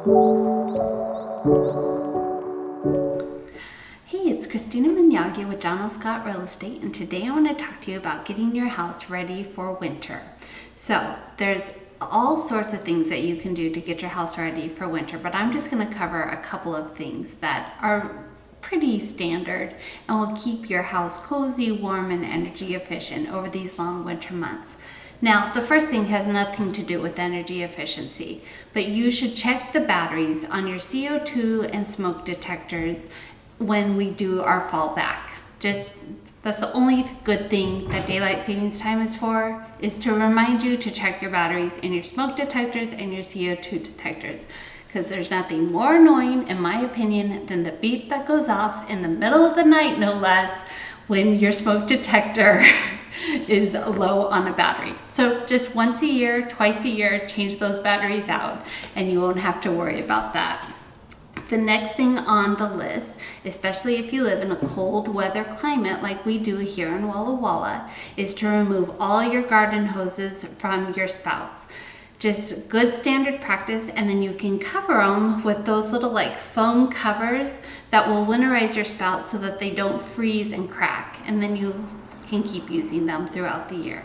Hey, it's Christina Minyagi with John L. Scott Real Estate, and today I want to talk to you about getting your house ready for winter. So there's all sorts of things that you can do to get your house ready for winter, but I'm just going to cover a couple of things that are pretty standard and will keep your house cozy, warm, and energy efficient over these long winter months. Now, the first thing has nothing to do with energy efficiency, but you should check the batteries on your CO2 and smoke detectors when we do our fallback. That's the only good thing that daylight savings time is for, is to remind you to check your batteries in your smoke detectors and your CO2 detectors. Because there's nothing more annoying, in my opinion, than the beep that goes off in the middle of the night, no less, when your smoke detector is low on a battery. So just once a year, twice a year, change those batteries out and you won't have to worry about that. The next thing on the list, especially if you live in a cold weather climate like we do here in Walla Walla, is to remove all your garden hoses from your spouts. Just good standard practice, and then you can cover them with those little like foam covers that will winterize your spouts so that they don't freeze and crack, and then you can keep using them throughout the year.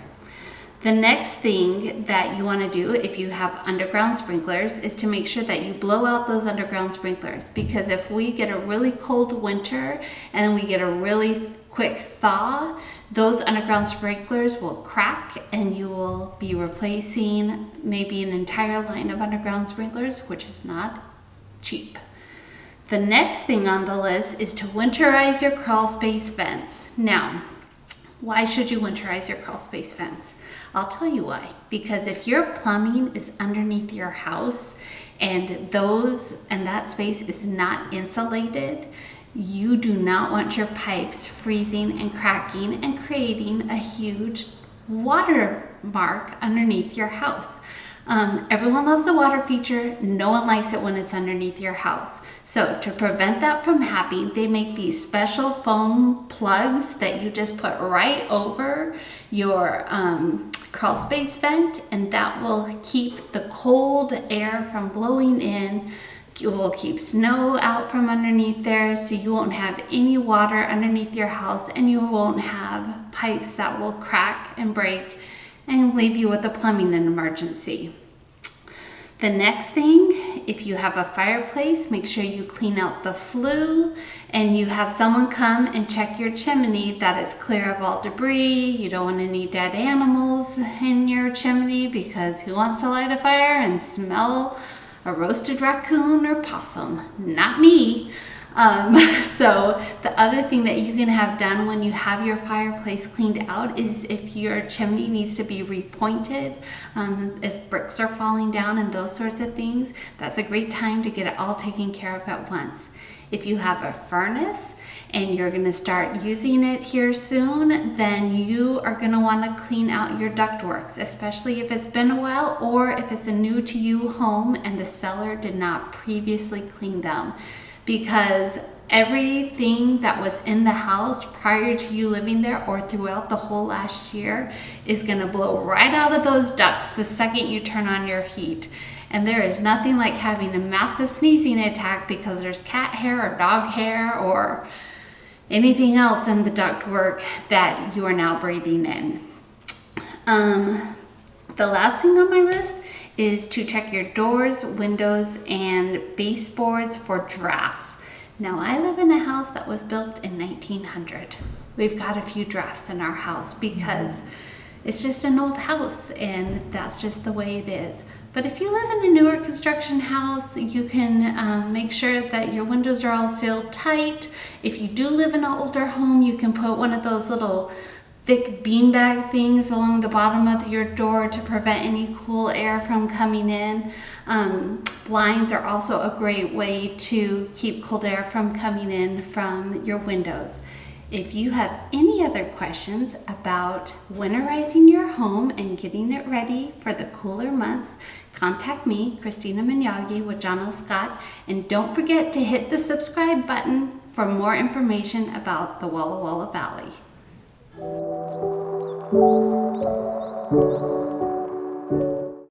The next thing that you want to do if you have underground sprinklers is to make sure that you blow out those underground sprinklers, because if we get a really cold winter and then we get a really quick thaw, those underground sprinklers will crack and you will be replacing maybe an entire line of underground sprinklers, which is not cheap. The next thing on the list is to winterize your crawl space vents. Now, why should you winterize your crawl space vents? I'll tell you why. Because if your plumbing is underneath your house and that space is not insulated, you do not want your pipes freezing and cracking and creating a huge water mark underneath your house. Everyone loves the water feature. No one likes it when it's underneath your house. So to prevent that from happening, they make these special foam plugs that you just put right over your crawl space vent, and that will keep the cold air from blowing in. It will keep snow out from underneath there, so you won't have any water underneath your house, and you won't have pipes that will crack and break and leave you with a plumbing emergency. The next thing, if you have a fireplace, make sure you clean out the flue and you have someone come and check your chimney that it's clear of all debris. You don't want any dead animals in your chimney, because who wants to light a fire and smell a roasted raccoon or possum? Not me. So the other thing that you can have done when you have your fireplace cleaned out is if your chimney needs to be repointed, if bricks are falling down and those sorts of things, that's a great time to get it all taken care of at once. If you have a furnace and you're going to start using it here soon, then you are going to want to clean out your ductworks, especially if it's been a while or if it's a new to you home and the seller did not previously clean them. Because everything that was in the house prior to you living there or throughout the whole last year is going to blow right out of those ducts the second you turn on your heat. And there is nothing like having a massive sneezing attack because there's cat hair or dog hair or anything else in the ductwork that you are now breathing in. The last thing on my list is to check your doors, windows, and baseboards for drafts. Now, I live in a house that was built in 1900. We've got a few drafts in our house because it's just an old house and that's just the way it is. But if you live in a newer construction house, you can make sure that your windows are all sealed tight. If you do live in an older home, you can put one of those little thick beanbag things along the bottom of your door to prevent any cool air from coming in. Blinds are also a great way to keep cold air from coming in from your windows. If you have any other questions about winterizing your home and getting it ready for the cooler months, contact me, Christina Minyagi with John L. Scott, and don't forget to hit the subscribe button for more information about the Walla Walla Valley.